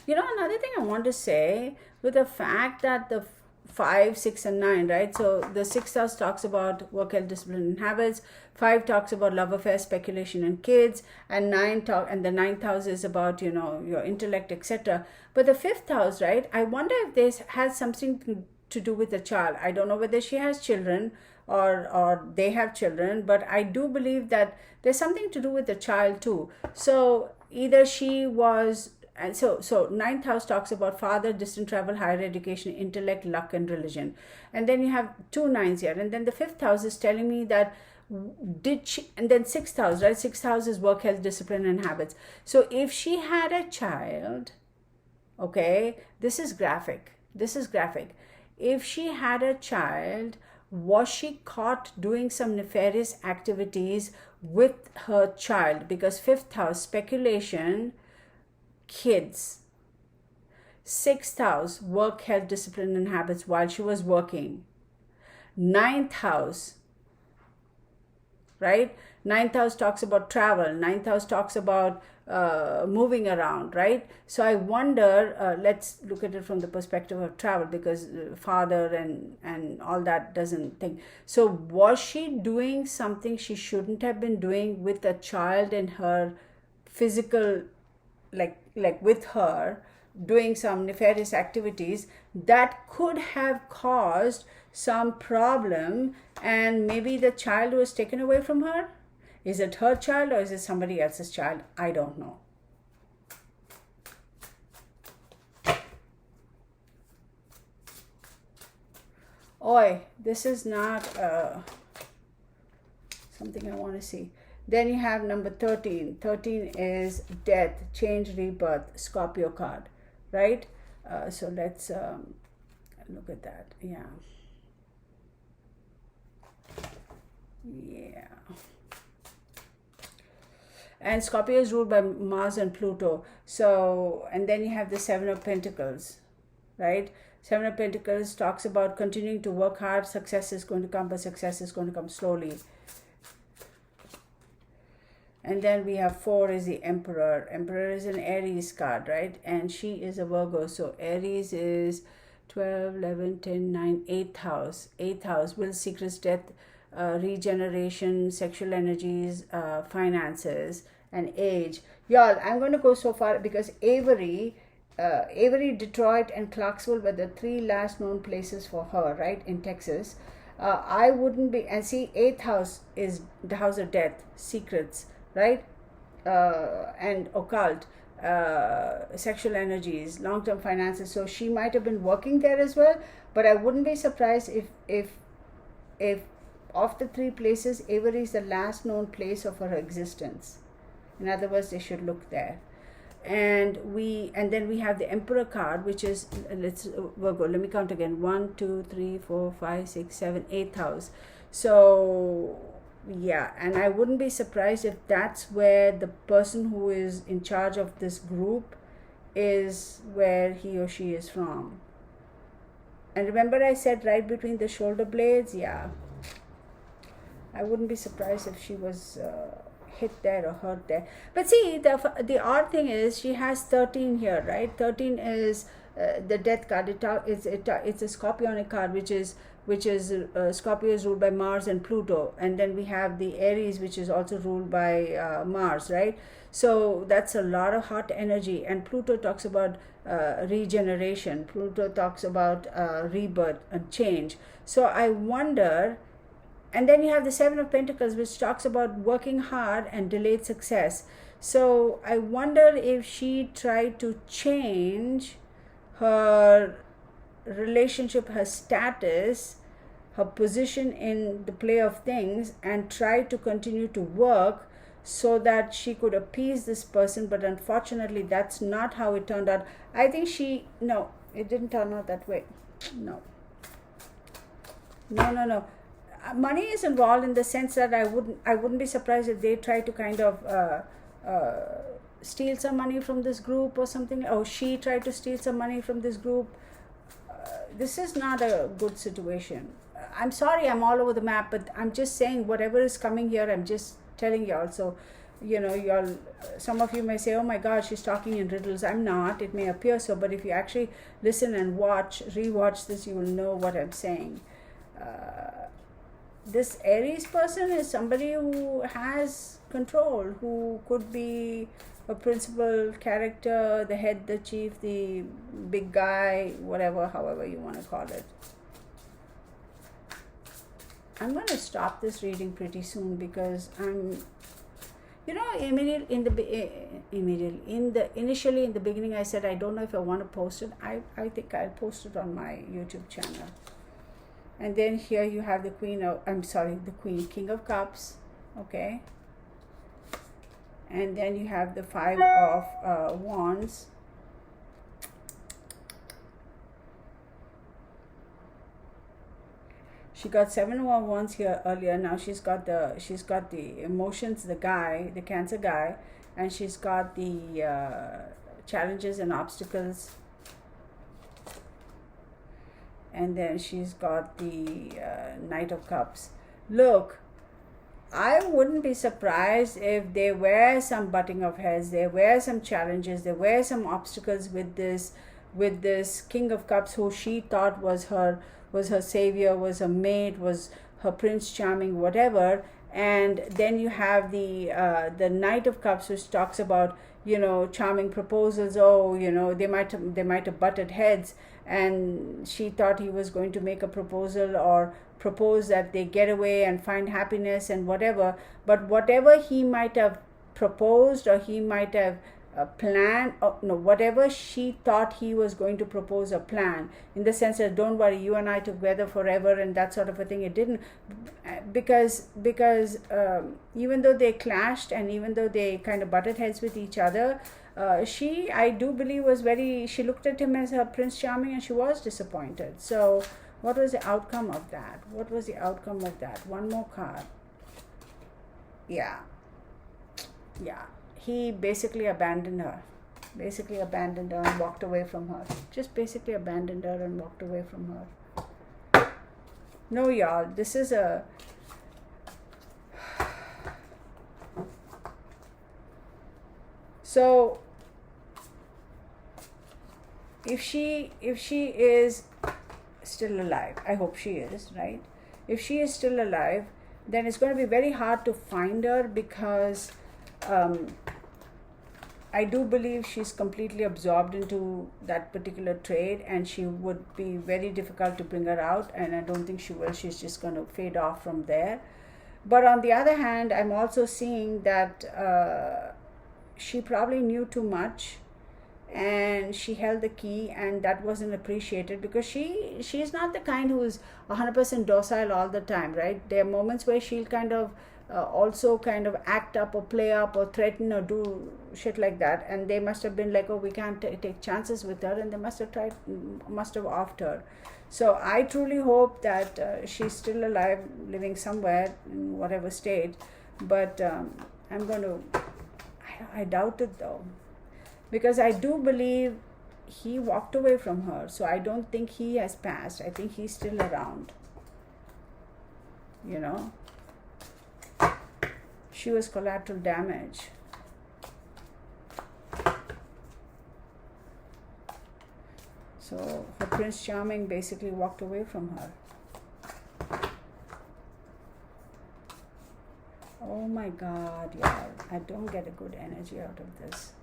Another thing I want to say, with the fact that the 5, 6, and 9, right? So the 6th house talks about work, health, discipline, and habits. 5 talks about love affairs, speculation, and kids. And the 9th house is about, your intellect, etc. But the 5th house, right? I wonder if this has something to do with the child. I don't know whether she has children, or they have children, but I do believe that there's something to do with the child too. So either she was, and so ninth house talks about father, distant travel, higher education, intellect, luck, and religion. And then you have two nines here, and then the fifth house is telling me that did she, and then sixth house, right? Sixth house is work, health, discipline, and habits. So if she had a child, okay, this is graphic. If she had a child, was she caught doing some nefarious activities with her child? Because fifth house, speculation, kids. Sixth house, work, health, discipline, and habits while she was working. Ninth house, right? Ninth house talks about travel. Ninth house talks about moving around, right? So I wonder, let's look at it from the perspective of travel, because father and all that doesn't think. So was she doing something she shouldn't have been doing with a child in her physical, like with her, doing some nefarious activities that could have caused some problem, and maybe the child was taken away from her? Is it her child or is it somebody else's child? I don't know. Oi, this is not something I want to see. Then you have number 13. 13 is death, change, rebirth, Scorpio card, right? So let's look at that. Yeah. And Scorpio is ruled by Mars and Pluto. So, and then you have the Seven of Pentacles, right? Seven of Pentacles talks about continuing to work hard. Success is going to come, but success is going to come slowly. And then we have 4 is the Emperor. Emperor is an Aries card, right? And she is a Virgo. So Aries is 12, 11, 10, 9, 8th house. 8th house, will, secrets, death, regeneration, sexual energies, finances, and age. Y'all, I'm going to go so far because Avery, Detroit, and Clarksville were the 3 last known places for her, right, in Texas. I wouldn't be, and see, 8th house is the house of death, secrets, right, and occult, sexual energies, long-term finances. So she might have been working there as well, but I wouldn't be surprised if of the 3 places, Avery is the last known place of her existence. In other words, they should look there. And then we have the Emperor card, which is, let's Virgo, let me count again, 1, 2, 3, 4, 5, 6, 7, 8th house. So yeah, and I wouldn't be surprised if that's where the person who is in charge of this group is, where he or she is from. And remember I said right between the shoulder blades? Yeah, I wouldn't be surprised if she was hit there or hurt there. But see, the odd thing is she has 13 here, right? 13 is the death card. It's a Scorpionic card, which is Scorpio is ruled by Mars and Pluto, and then we have the Aries, which is also ruled by Mars, right? So that's a lot of hot energy. And Pluto talks about regeneration. Pluto talks about rebirth and change. So I wonder. And then you have the Seven of Pentacles, which talks about working hard and delayed success. So I wonder if she tried to change her relationship, her status, her position in the play of things, and tried to continue to work so that she could appease this person. But unfortunately, that's not how it turned out. I think no, it didn't turn out that way. No. Money is involved in the sense that I wouldn't be surprised if they try to kind of steal some money from this group or something. Oh, she tried to steal some money from this group. This is not a good situation. I'm sorry, I'm all over the map, but I'm just saying whatever is coming here, I'm just telling y'all. So, y'all, some of you may say, oh my God, she's talking in riddles. I'm not. It may appear so, but if you actually listen and rewatch this, you will know what I'm saying. This Aries person is somebody who has control, who could be a principal character, the head, the chief, the big guy, whatever, however you want to call it. I'm going to stop this reading pretty soon because initially in the beginning I said I don't know if I want to post it. I think I'll post it on my YouTube channel. And then here you have the King of Cups, okay? And then you have the Five of Wands. She got 7 of Wands here earlier. Now she's got the emotions, the Cancer guy, and she's got the challenges and obstacles. And then she's got the Knight of Cups. Look, I wouldn't be surprised if there were some butting of heads, there were some challenges, there were some obstacles with this King of Cups, who she thought was her savior, was her mate, was her Prince Charming, whatever. And then you have the Knight of Cups, which talks about, charming proposals. They might have butted heads, and she thought he was going to make a proposal or propose that they get away and find happiness and whatever. But whatever he might have proposed, or he might have plan, whatever she thought he was going to propose, a plan, in the sense that don't worry, you and I together forever and that sort of a thing. It didn't, because even though they clashed and even though they kind of butted heads with each other, I do believe she looked at him as her Prince Charming, and she was disappointed. So what was the outcome of that? One more card. Yeah, he basically abandoned her and walked away from her. Just basically abandoned her and walked away from her. No, y'all, this is a so if she is still alive, I hope she is, right? If she is still alive, then it's going to be very hard to find her, because I do believe she's completely absorbed into that particular trade, and she would be very difficult to bring her out, and I don't think she will. She's just going to fade off from there. But on the other hand, I'm also seeing that she probably knew too much, and she held the key, and that wasn't appreciated, because she's not the kind who is 100% docile all the time, right? There are moments where she'll kind of also kind of act up or play up or threaten or do shit like that, and they must have been like, oh, we can't take chances with her, and they must have offed her. So I truly hope that she's still alive, living somewhere in whatever state, but I doubt it though, because I do believe he walked away from her, so I don't think he has passed. I think he's still around, She was collateral damage. So her Prince Charming basically walked away from her. Oh my God, y'all. I don't get a good energy out of this.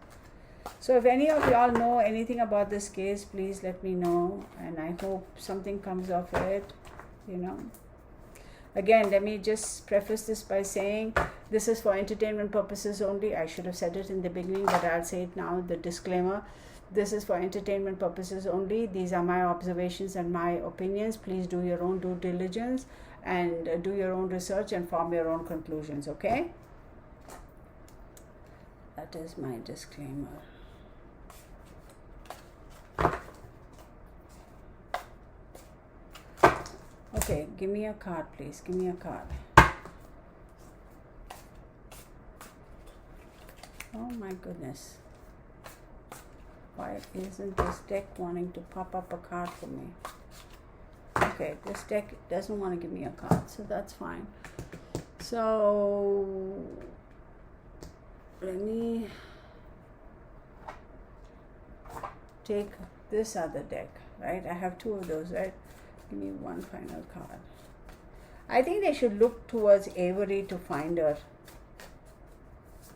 So if any of y'all know anything about this case, please let me know. And I hope something comes of it, Again, let me just preface this by saying this is for entertainment purposes only. I should have said it in the beginning, but I'll say it now, the disclaimer. This is for entertainment purposes only. These are my observations and my opinions. Please do your own due diligence and do your own research and form your own conclusions, okay? That is my disclaimer. Okay, give me a card, please. Give me a card. Oh my goodness. Why isn't this deck wanting to pop up a card for me? Okay, this deck doesn't want to give me a card, so that's fine. So let me take this other deck, right? I have two of those, right? Give me one final card. I think they should look towards Avery to find her,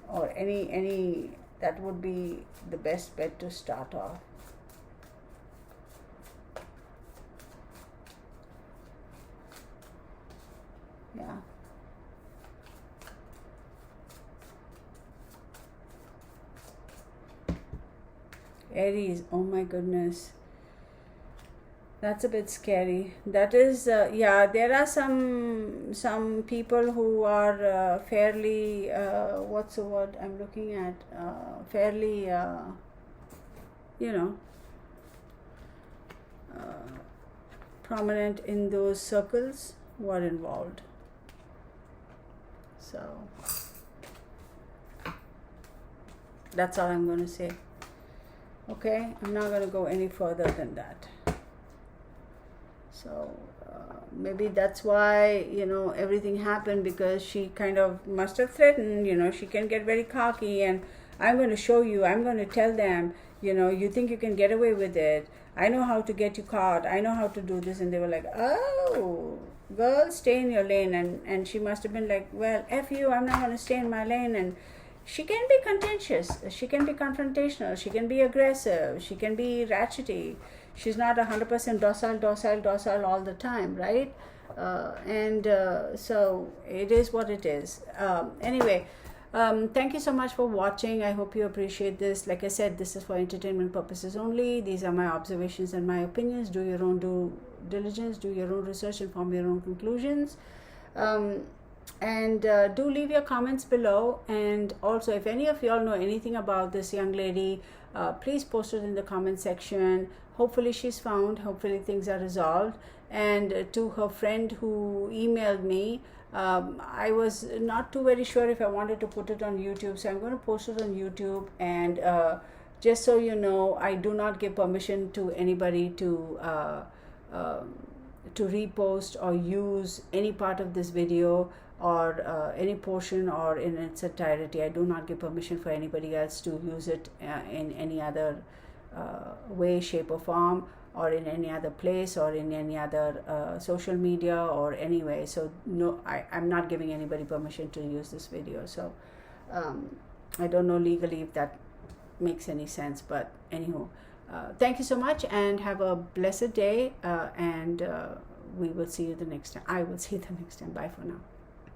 or any that would be the best bet to start off. Aries, oh my goodness. That's a bit scary. That is, yeah, there are some people who are fairly, what's the word I'm looking at? Fairly, you know, prominent in those circles who are involved. So that's all I'm going to say. Okay, I'm not going to go any further than that. So maybe that's why, you know, everything happened, because she kind of must have threatened, you know, she can get very cocky, and I'm going to show you, I'm going to tell them, you know, you think you can get away with it, I know how to get you caught, I know how to do this. And they were like, oh, girl, stay in your lane. And she must have been like, well, F you, I'm not going to stay in my lane. And she can be contentious, she can be confrontational, she can be aggressive, she can be ratchety. She's not 100% docile all the time, right? So it is what it is. Anyway, thank you so much for watching. I hope you appreciate this. Like I said, this is for entertainment purposes only. These are my observations and my opinions. Do your own due diligence, do your own research, and form your own conclusions. And do leave your comments below. And also, if any of y'all know anything about this young lady, please post it in the comment section. Hopefully she's found, hopefully things are resolved. And to her friend who emailed me, I was not too very sure if I wanted to put it on YouTube, so I'm going to post it on YouTube. And just so you know, I do not give permission to anybody to repost or use any part of this video, or any portion, or in its entirety. I do not give permission for anybody else to use it in any other way, shape or form, or in any other place, or in any other social media, or anyway. So no, I'm not giving anybody permission to use this video. So I don't know legally if that makes any sense, but anywho, thank you so much, and have a blessed day, and we will see you the next time. I will see you the next time. Bye for now.